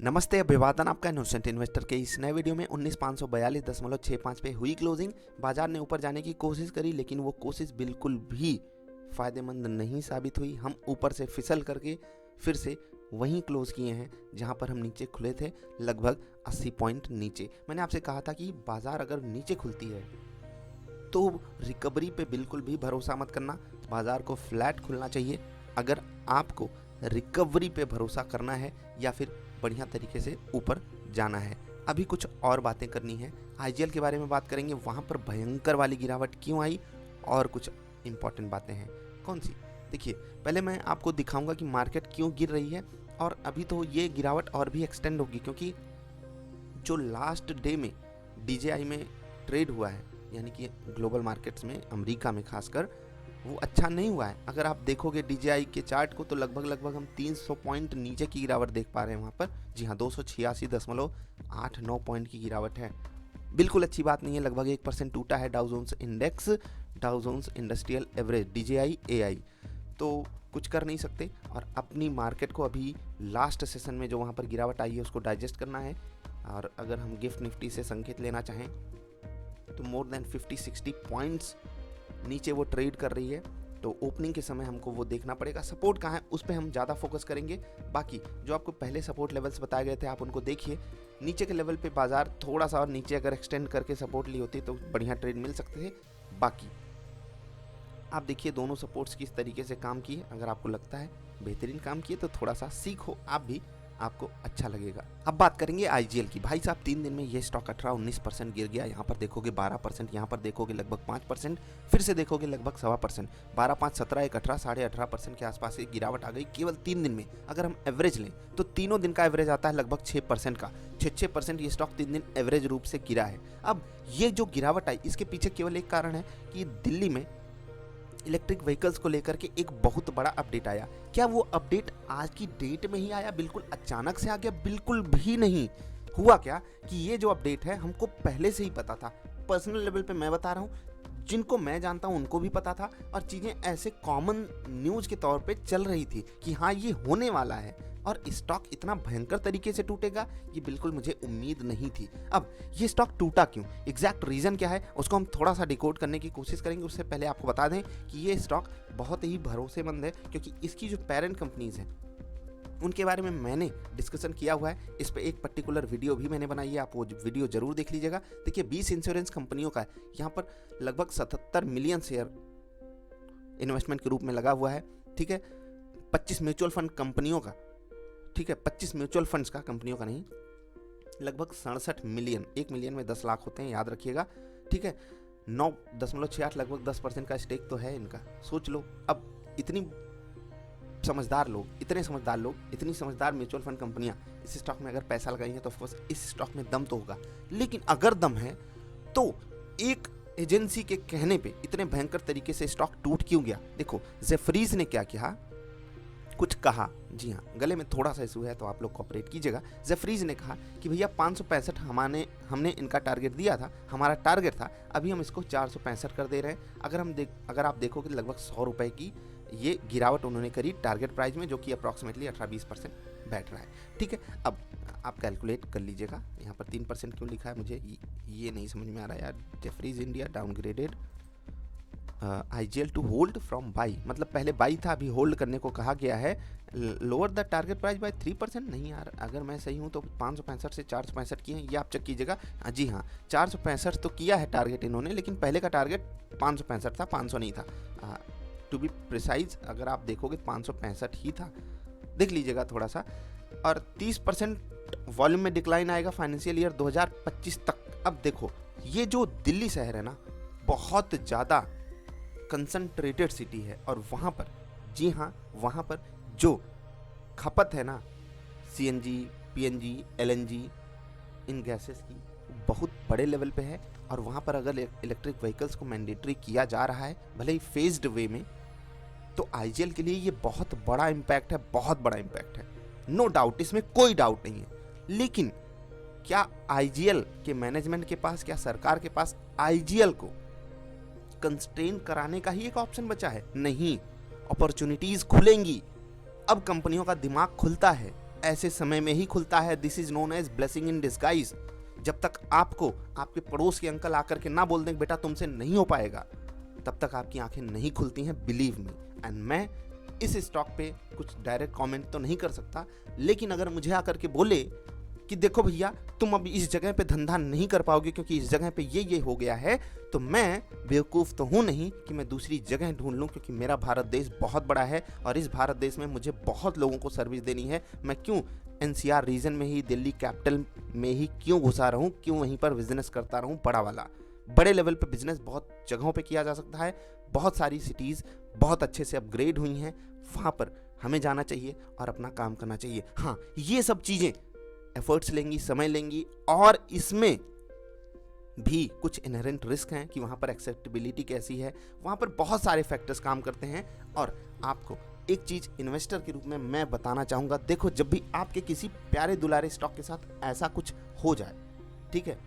नमस्ते, अभिवादन। आपका इनोसेंट इन्वेस्टर के इस नए वीडियो में 19,542.65 पे हुई क्लोजिंग। बाजार ने ऊपर जाने की कोशिश करी, लेकिन वो कोशिश बिल्कुल भी फायदेमंद नहीं साबित हुई। हम ऊपर से फिसल करके फिर से वहीं क्लोज किए हैं जहां पर हम नीचे खुले थे, लगभग 80 पॉइंट नीचे। मैंने आपसे कहा था कि बाजार अगर नीचे खुलती है तो रिकवरी पे बिल्कुल भी भरोसा मत करना, बाजार को फ्लैट खुलना चाहिए अगर आपको रिकवरी पे भरोसा करना है या फिर बढ़िया तरीके से ऊपर जाना है। अभी कुछ और बातें करनी है, आईजीएल के बारे में बात करेंगे, वहाँ पर भयंकर वाली गिरावट क्यों आई और कुछ इंपॉर्टेंट बातें हैं। कौन सी? देखिए, पहले मैं आपको दिखाऊंगा कि मार्केट क्यों गिर रही है, और अभी तो ये गिरावट और भी एक्सटेंड होगी क्योंकि जो लास्ट डे में डीजेआई में ट्रेड हुआ है, यानी कि ग्लोबल मार्केट्स में, अमेरिका में खासकर, वो अच्छा नहीं हुआ है। अगर आप देखोगे डीजेआई के चार्ट को तो लगभग हम 300 पॉइंट नीचे की गिरावट देख पा रहे हैं वहाँ पर। जी हाँ, 286.89 पॉइंट की गिरावट है। बिल्कुल अच्छी बात नहीं है। लगभग 1% टूटा है Dow Jones index, Dow Jones Industrial Average, DJI AI. तो कुछ कर नहीं सकते और अपनी मार्केट को अभी लास्ट सेशन में जो वहाँ पर गिरावट आई है उसको डाइजेस्ट करना है। और अगर हम गिफ्ट निफ्टी से संकेत लेना चाहें तो मोर देन 50-60 पॉइंट्स नीचे वो ट्रेड कर रही है। तो ओपनिंग के समय हमको वो देखना पड़ेगा, सपोर्ट कहाँ है उस पर हम ज़्यादा फोकस करेंगे। बाकी जो आपको पहले सपोर्ट लेवल्स बताए गए थे आप उनको देखिए। नीचे के लेवल पे बाजार थोड़ा सा और नीचे अगर एक्सटेंड करके सपोर्ट ली होती तो बढ़िया ट्रेड मिल सकते थे। बाकी आप देखिए दोनों सपोर्ट्स किस तरीके से काम किए। अगर आपको लगता है बेहतरीन काम किए तो थोड़ा सा सीखो आप भी, आपको अच्छा लगेगा। अब बात करेंगे आईजीएल की। भाई साहब, 3 दिन में ये स्टॉक 18-19% गिर गया। यहाँ पर देखोगे 12%, यहाँ पर देखोगे लगभग 5%, फिर से देखोगे लगभग 1.25%। 12, 5, 17, 1, 18, 18.5% के आसपास एक गिरावट आ गई केवल 3 दिन में। अगर हम एवरेज लें तो तीनों दिन का एवरेज आता है लगभग 6% का। 6% ये स्टॉक 3 दिन एवरेज रूप से गिरा है। अब ये जो गिरावट आई इसके पीछे केवल एक कारण है कि दिल्ली में इलेक्ट्रिक व्हीकल्स को लेकर के एक बहुत बड़ा अपडेट आया। क्या वो अपडेट आज की डेट में ही आया, बिल्कुल अचानक से आ गया? बिल्कुल भी नहीं। हुआ क्या कि ये जो अपडेट है हमको पहले से ही पता था। पर्सनल लेवल पे मैं बता रहा हूँ, जिनको मैं जानता हूँ उनको भी पता था, और चीज़ें ऐसे कॉमन न्यूज़ के तौर पे चल रही थी कि हाँ ये होने वाला है और स्टॉक इतना भयंकर तरीके से टूटेगा, ये बिल्कुल मुझे उम्मीद नहीं थी। अब ये स्टॉक टूटा क्यों, एग्जैक्ट रीज़न क्या है, उसको हम थोड़ा सा डिकोड करने की कोशिश करेंगे। उससे पहले आपको बता दें कि ये स्टॉक बहुत ही भरोसेमंद है क्योंकि इसकी जो पेरेंट कंपनीज हैं उनके बारे में मैंने डिस्कशन किया हुआ है। इस पर एक पर्टिकुलर वीडियो भी मैंने बनाई है, आप वो वीडियो जरूर देख लीजिएगा। देखिए, 20 इंश्योरेंस कंपनियों का यहाँ पर लगभग 77 मिलियन शेयर इन्वेस्टमेंट के रूप में लगा हुआ है। ठीक है, 25 म्यूचुअल फंड कंपनियों का, ठीक है, 25 म्यूचुअल फंड्स का, कंपनियों का नहीं, लगभग 67 मिलियन, 1 मिलियन में 10 लाख होते हैं, याद रखिएगा। ठीक है, 9.68 लगभग 10% का स्टेक तो है इनका। सोच लो, अब इतनी समझदार लोग, इतने समझदार लोग, इतनी समझदार म्यूचुअल फंड कंपनियां इस स्टॉक में अगर पैसा लगाएंगे तो ऑफकोर्स इस स्टॉक में दम तो होगा। लेकिन अगर दम है तो एक एजेंसी के कहने पे इतने भयंकर तरीके से स्टॉक टूट क्यों गया? देखो, जेफरीज ने क्या किया, कुछ कहा। जी हाँ, गले में थोड़ा सा इशू है तो आप लोग कोऑपरेट कीजिएगा। जेफरीज ने कहा कि भैया 565 हमने इनका टारगेट दिया था, हमारा टारगेट था, अभी हम इसको 465 कर दे रहे हैं। अगर आप देखोगे लगभग 100 रुपए की ये गिरावट उन्होंने करी टारगेट प्राइस में, जो कि अप्रॉक्सीमेटली 18-20% बैठ रहा है। ठीक है, अब आप कैलकुलेट कर लीजिएगा। यहाँ पर 3% क्यों लिखा है मुझे ये नहीं समझ में आ रहा है यार। Jefferies India downgraded IGL to hold from buy, मतलब पहले बाई था, अभी होल्ड करने को कहा गया है। Lower the target price by 3%। नहीं यार, अगर मैं सही हूँ तो 565 से 465 किए हैं, ये आप चेक कीजिएगा। जी हाँ, 465 तो किया है टारगेट इन्होंने, लेकिन पहले का टारगेट 565 था, 500 नहीं था। टू बी प्रिसाइज अगर आप देखोगे 565 ही था, देख लीजिएगा थोड़ा सा। और 30% वॉल्यूम में डिक्लाइन आएगा फाइनेंशियल ईयर 2025 तक। अब देखो, ये जो दिल्ली शहर है ना, बहुत ज़्यादा कंसंट्रेटेड सिटी है, और वहाँ पर, जी हाँ, वहाँ पर जो खपत है ना सीएनजी, पीएनजी, एलएनजी, इन गैसेस की, बहुत बड़े लेवल पे है। और वहाँ पर अगर इलेक्ट्रिक व्हीकल्स को मैंडेटरी किया जा रहा है, भले ही फेज्ड वे में, तो आईजीएल के लिए ये बहुत बड़ा इम्पैक्ट है, बहुत बड़ा इम्पैक्ट है, नो डाउट, इसमें कोई डाउट नहीं है। लेकिन क्या आईजीएल के मैनेजमेंट के पास, क्या सरकार के पास आईजीएल को कंस्ट्रेन कराने का ही एक ऑप्शन बचा है? नहीं, अपॉर्चुनिटीज खुलेंगी। अब कंपनियों का दिमाग खुलता है, ऐसे समय में ही खुलता है। This is known as blessing in disguise. जब तक आपको आपके पड़ोस के अंकल आकर के ना बोल दें बेटा तुमसे नहीं हो पाएगा, तब तक आपकी आंखें नहीं खुलती हैं, बिलीव मी। एंड मैं इस स्टॉक पे कुछ डायरेक्ट कमेंट तो नहीं कर सकता, लेकिन अगर मुझे आकर के बोले कि देखो भैया तुम अब इस जगह पे धंधा नहीं कर पाओगे क्योंकि इस जगह पे ये हो गया है, तो मैं बेवकूफ़ तो हूँ नहीं कि मैं दूसरी जगह ढूंढ लूँ, क्योंकि मेरा भारत देश बहुत बड़ा है और इस भारत देश में मुझे बहुत लोगों को सर्विस देनी है। मैं क्यों एनसीआर रीजन में ही, दिल्ली कैपिटल में ही क्यों घुसा रहूँ, क्यों वहीं पर बिजनेस करता रहूँ बड़ा वाला। बड़े लेवल पे बिजनेस बहुत जगहों पे किया जा सकता है, बहुत सारी सिटीज़ बहुत अच्छे से अपग्रेड हुई हैं, वहाँ पर हमें जाना चाहिए और अपना काम करना चाहिए। हाँ, ये सब चीज़ें एफर्ट्स लेंगी, समय लेंगी, और इसमें भी कुछ इनहेरेंट रिस्क हैं कि वहाँ पर एक्सेप्टेबिलिटी कैसी है, वहाँ पर बहुत सारे फैक्टर्स काम करते हैं। और आपको एक चीज़ इन्वेस्टर के रूप में मैं बताना चाहूँगा, देखो जब भी आपके किसी प्यारे दुलारे स्टॉक के साथ ऐसा कुछ हो जाए, ठीक है,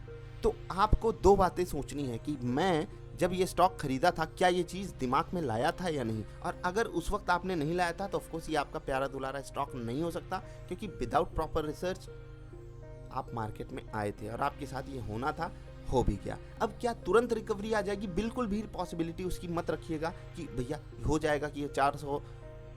तो आपको दो बातें सोचनी है कि मैं जब ये स्टॉक खरीदा था क्या ये चीज़ दिमाग में लाया था या नहीं। और अगर उस वक्त आपने नहीं लाया था तो ऑफकोर्स ये आपका प्यारा दुलारा स्टॉक नहीं हो सकता, क्योंकि विदाउट प्रॉपर रिसर्च आप मार्केट में आए थे और आपके साथ ये होना था, हो भी गया। अब क्या तुरंत रिकवरी आ जाएगी? बिल्कुल भी पॉसिबिलिटी उसकी मत रखिएगा कि भैया हो जाएगा कि ये 400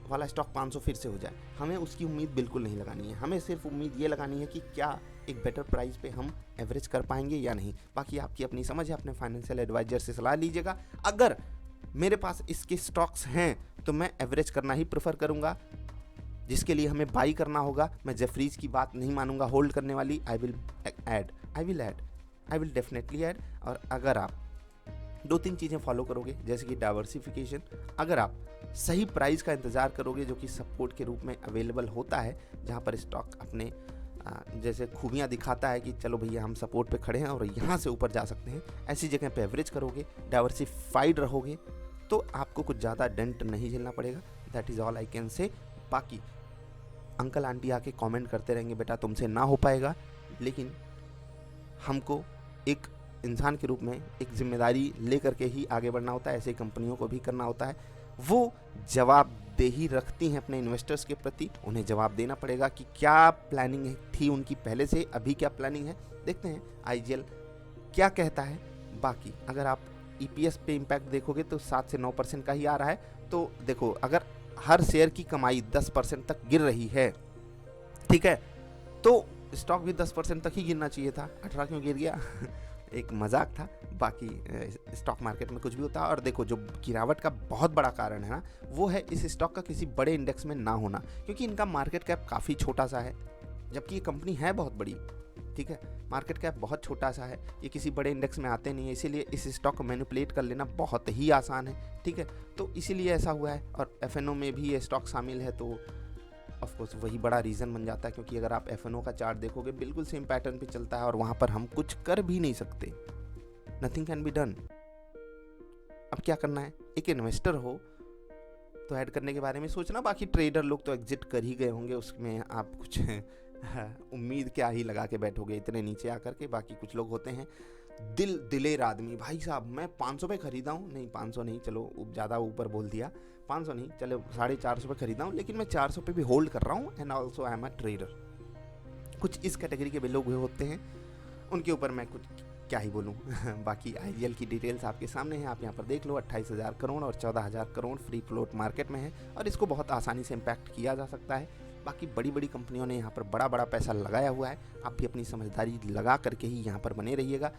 वाला स्टॉक 500 फिर से हो जाए। हमें उसकी उम्मीद बिल्कुल नहीं लगानी है। हमें सिर्फ उम्मीद ये लगानी है कि क्या एक बेटर प्राइस पे हम एवरेज कर पाएंगे या नहीं। बाकी आपकी अपनी समझ है, अपने फाइनेंशियल एडवाइजर से सलाह लीजिएगा। अगर मेरे पास इसके स्टॉक्स हैं तो मैं एवरेज करना ही प्रेफर करूँगा, जिसके लिए हमें बाई करना होगा। मैं जेफरीज की बात नहीं मानूंगा होल्ड करने वाली। I will definitely add. और अगर आप 2-3 चीज़ें फॉलो करोगे, जैसे कि डाइवर्सिफिकेशन, अगर आप सही प्राइस का इंतज़ार करोगे जो कि सपोर्ट के रूप में अवेलेबल होता है, जहाँ पर स्टॉक अपने जैसे खूबियाँ दिखाता है कि चलो भैया हम सपोर्ट पे खड़े हैं और यहाँ से ऊपर जा सकते हैं, ऐसी जगह पे एवरेज करोगे, डाइवर्सिफाइड रहोगे, तो आपको कुछ ज़्यादा डेंट नहीं झेलना पड़ेगा। That is all I can say. बाकी अंकल आंटी आके कमेंट करते रहेंगे बेटा तुमसे ना हो पाएगा, लेकिन हमको एक इंसान के रूप में एक जिम्मेदारी लेकर के ही आगे बढ़ना होता है। ऐसे कंपनियों को भी करना होता है। वो जवाबदेही रखती हैं अपने इन्वेस्टर्स के प्रति, उन्हें जवाब देना पड़ेगा कि क्या प्लानिंग थी उनकी पहले से, अभी क्या प्लानिंग है। देखते हैं आईजीएल क्या कहता है। बाकी अगर आप ईपीएस पे इम्पैक्ट देखोगे तो 7 से 9% का ही आ रहा है। तो देखो अगर हर शेयर की कमाई 10% तक गिर रही है, ठीक है, तो स्टॉक भी 10% तक ही गिरना चाहिए था। 18 क्यों गिर गया? एक मजाक था। बाकी स्टॉक मार्केट में कुछ भी होता है। और देखो जो गिरावट का बहुत बड़ा कारण है ना, वो है इस स्टॉक का किसी बड़े इंडेक्स में ना होना, क्योंकि इनका मार्केट कैप काफ़ी छोटा सा है, जबकि ये कंपनी है बहुत बड़ी, ठीक है, मार्केट कैप बहुत छोटा सा है, ये किसी बड़े इंडेक्स में आते नहीं है, इसीलिए इस स्टॉक को मैनिपुलेट कर लेना बहुत ही आसान है, ठीक है। तो इसीलिए ऐसा हुआ है। और एफएनओ में भी ये स्टॉक शामिल है, तो ऑफकोर्स वही बड़ा रीज़न बन जाता है, क्योंकि अगर आप एफएनओ का चार्ट देखोगे बिल्कुल सेम पैटर्न पे चलता है और वहाँ पर हम कुछ कर भी नहीं सकते। Nothing can be done. अब क्या करना है, एक इन्वेस्टर हो तो ऐड करने के बारे में सोचना। बाकी ट्रेडर लोग तो एग्जिट कर ही गए होंगे, उसमें आप कुछ उम्मीद क्या ही लगा के बैठोगे इतने नीचे आकर के। बाकी कुछ लोग होते हैं दिलेर आदमी, भाई साहब मैं 500 पे खरीदा हूँ, नहीं 500 नहीं, चलो ज़्यादा ऊपर बोल दिया, 500 नहीं, चलो 450 पे खरीदा हूँ, लेकिन मैं 400 पे भी होल्ड कर रहा हूँ, and also I am a trader. कुछ इस कैटेगरी के भी लोग होते हैं, उनके ऊपर मैं कुछ क्या ही बोलूँ। बाकी आईजीएल की डिटेल्स आपके सामने हैं, आप यहाँ पर देख लो। 28,000 करोड़ और 14,000 करोड़ फ्री फ्लोट मार्केट में है, और इसको बहुत आसानी से इम्पैक्ट किया जा सकता है। बाकी बड़ी बड़ी कंपनियों ने यहाँ पर बड़ा बड़ा पैसा लगाया हुआ है, आप भी अपनी समझदारी लगा करके ही यहाँ पर बने रहिएगा।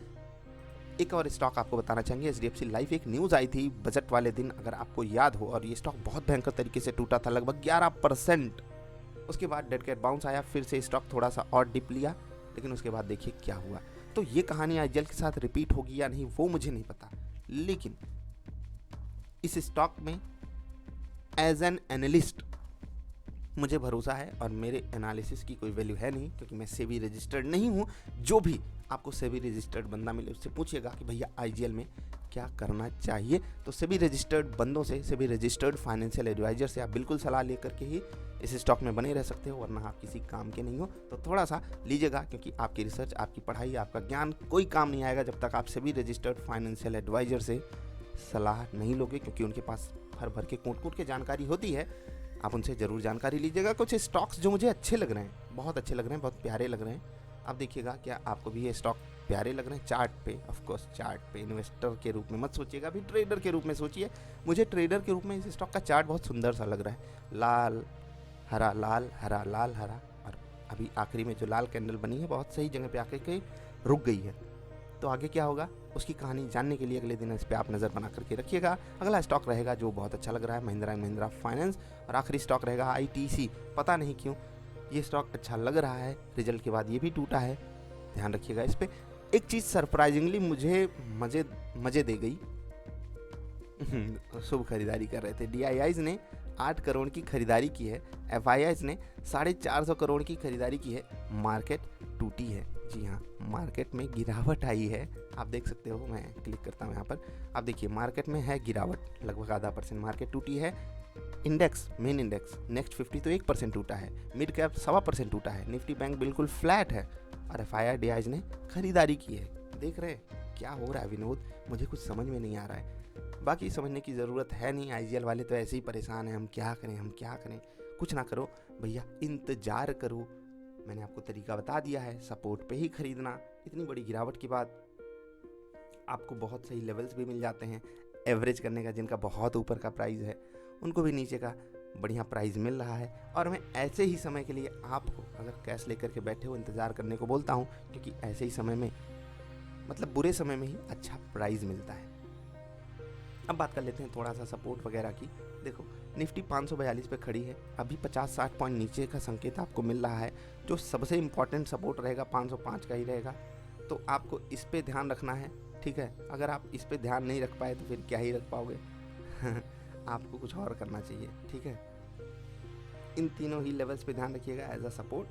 एक और स्टॉक आपको बताना चाहेंगे, एचडीएफसी लाइफ। एक न्यूज़ आई थी बजट वाले दिन, अगर आपको याद हो, और ये स्टॉक बहुत भयंकर तरीके से टूटा था, लगभग 11%। उसके बाद डेड कैट बाउंस आया, फिर से स्टॉक थोड़ा सा और डिप लिया, लेकिन उसके बाद देखिए क्या हुआ। तो ये कहानी आईजीएल के साथ रिपीट होगी या नहीं वो मुझे नहीं पता, लेकिन इस स्टॉक में एज एन एनालिस्ट मुझे भरोसा है, और मेरे एनालिसिस की कोई वैल्यू है नहीं, क्योंकि मैं सेबी रजिस्टर्ड नहीं हूँ। जो भी आपको सेबी रजिस्टर्ड बंदा मिले उससे पूछिएगा कि भैया आईजीएल में क्या करना चाहिए, तो सेबी रजिस्टर्ड बंदों से, सेबी रजिस्टर्ड फाइनेंशियल एडवाइजर से आप बिल्कुल सलाह लेकर के ही इस स्टॉक में बने रह सकते हो, वरना आप किसी काम के नहीं हो। तो थोड़ा सा लीजिएगा, क्योंकि आपकी रिसर्च, आपकी पढ़ाई, आपका ज्ञान कोई काम नहीं आएगा जब तक आप सेबी रजिस्टर्ड फाइनेंशियल एडवाइजर से सलाह नहीं लोगे, क्योंकि उनके पास भर भर के कूट कूट के जानकारी होती है। आप उनसे ज़रूर जानकारी लीजिएगा। कुछ स्टॉक्स जो मुझे अच्छे लग रहे हैं, बहुत अच्छे लग रहे हैं, बहुत प्यारे लग रहे हैं, आप देखिएगा क्या आपको भी ये स्टॉक प्यारे लग रहे हैं। चार्ट पे, ऑफ कोर्स चार्ट पे, इन्वेस्टर के रूप में मत सोचिएगा, अभी ट्रेडर के रूप में सोचिए। मुझे ट्रेडर के रूप में इस स्टॉक का चार्ट बहुत सुंदर सा लग रहा है, लाल हरा लाल हरा लाल हरा, और अभी आखिरी में जो लाल कैंडल बनी है बहुत सही जगह पे आके के रुक गई है। तो आगे क्या होगा उसकी कहानी जानने के लिए अगले दिन इस पर आप नज़र बना करके रखिएगा। अगला स्टॉक रहेगा जो बहुत अच्छा लग रहा है, महिंद्रा एंड महिंद्रा फाइनेंस, और आखिरी स्टॉक रहेगा आईटीसी। पता नहीं क्यों ये स्टॉक अच्छा लग रहा है, रिजल्ट के बाद ये भी टूटा है, ध्यान रखिएगा इस पर। एक चीज़ सरप्राइजिंगली मुझे मज़े दे गई। शुभ खरीदारी कर रहे थे। DIIs ने 8 करोड़ की खरीदारी की है, FIIs ने 450 करोड़ की खरीदारी की है, मार्केट टूटी है। जी हाँ, मार्केट में गिरावट आई है, आप देख सकते हो। मैं क्लिक करता हूँ यहाँ पर, आप देखिए मार्केट में है गिरावट, लगभग आधा %। मार्केट टूटी है। इंडेक्स, मेन इंडेक्स नेक्स्ट 50 तो 1% टूटा है, मिड कैप 1.25% टूटा है, निफ्टी बैंक बिल्कुल फ्लैट है, और FII DIIs ने खरीदारी की है। देख रहे हैं क्या हो रहा है विनोद, मुझे कुछ समझ में नहीं आ रहा है। बाकी समझने की ज़रूरत है नहीं, IGL वाले तो ऐसे ही परेशान हैं, हम क्या करें। कुछ ना करो भैया, इंतज़ार करो। मैंने आपको तरीका बता दिया है, सपोर्ट पे ही खरीदना। इतनी बड़ी गिरावट के बाद आपको बहुत सही लेवल्स भी मिल जाते हैं एवरेज करने का, जिनका बहुत ऊपर का प्राइस है उनको भी नीचे का बढ़िया प्राइस मिल रहा है। और मैं ऐसे ही समय के लिए आपको, अगर कैश लेकर के बैठे हो, इंतज़ार करने को बोलता हूँ, क्योंकि ऐसे ही समय में, मतलब बुरे समय में ही अच्छा प्राइस मिलता है। अब बात कर लेते हैं थोड़ा सा सपोर्ट वगैरह की। देखो निफ्टी 542 पे खड़ी है, अभी 50-60 पॉइंट नीचे का संकेत आपको मिल रहा है। जो सबसे इम्पॉर्टेंट सपोर्ट रहेगा 505 का ही रहेगा, तो आपको इस पे ध्यान रखना है, ठीक है। अगर आप इस पे ध्यान नहीं रख पाए तो फिर क्या ही रख पाओगे। आपको कुछ और करना चाहिए, ठीक है। इन तीनों ही लेवल्स पे ध्यान रखिएगा एज अ सपोर्ट।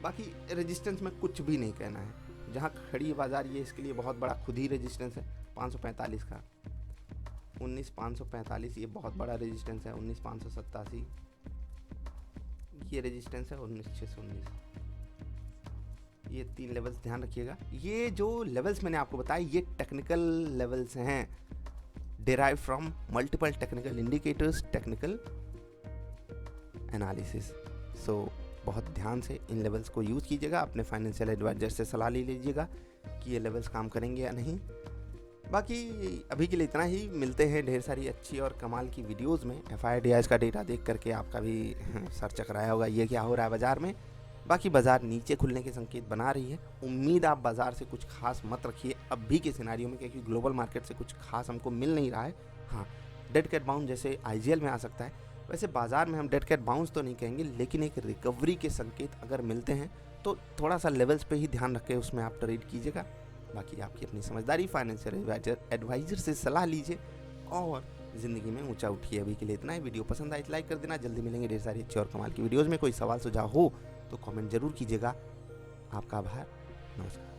बाकी रेजिस्टेंस में कुछ भी नहीं कहना है, जहाँ खड़ी है बाजार ये इसके लिए बहुत बड़ा खुद ही रेजिस्टेंस है 545 का। 19,545 ये बहुत बड़ा रेजिस्टेंस है। 19,587 ये रेजिस्टेंस है। 19,619 ये 3 लेवल्स ध्यान रखिएगा। ये जो लेवल्स मैंने आपको बताया ये टेक्निकल लेवल्स हैं, derive from multiple technical indicators, technical analysis. So बहुत ध्यान से इन लेवल्स को यूज़ कीजिएगा, अपने फाइनेंशियल एडवाइजर से सलाह ले लीजिएगा कि ये लेवल्स काम करेंगे या नहीं। बाकी अभी के लिए इतना ही, मिलते हैं ढेर सारी अच्छी और कमाल की वीडियोस में। FII DIIs का डेटा देख करके आपका भी सर चकराया होगा, ये क्या हो रहा है बाज़ार में। बाकी बाज़ार नीचे खुलने के संकेत बना रही है। उम्मीद आप बाज़ार से कुछ खास मत रखिए अभी के सिनेरियो में, क्योंकि ग्लोबल मार्केट से कुछ खास हमको मिल नहीं रहा है। हाँ, डेड कैट बाउंस जैसे IGL में आ सकता है, वैसे बाज़ार में हम डेड कैट बाउंस तो नहीं कहेंगे, लेकिन एक रिकवरी के संकेत अगर मिलते हैं तो थोड़ा सा लेवल्स पे ही ध्यान रख के उसमें आप ट्रेड कीजिएगा। बाकी आपकी अपनी समझदारी, फाइनेंशियल एडवाइजर से सलाह लीजिए और ज़िंदगी में ऊंचा उठिए। अभी के लिए इतना ही। वीडियो पसंद आए तो लाइक कर देना। जल्दी मिलेंगे ढेर सारी अच्छी और कमाल की वीडियोज़ में। कोई सवाल सुझाव हो तो कमेंट जरूर कीजिएगा। आपका आभार, नमस्कार।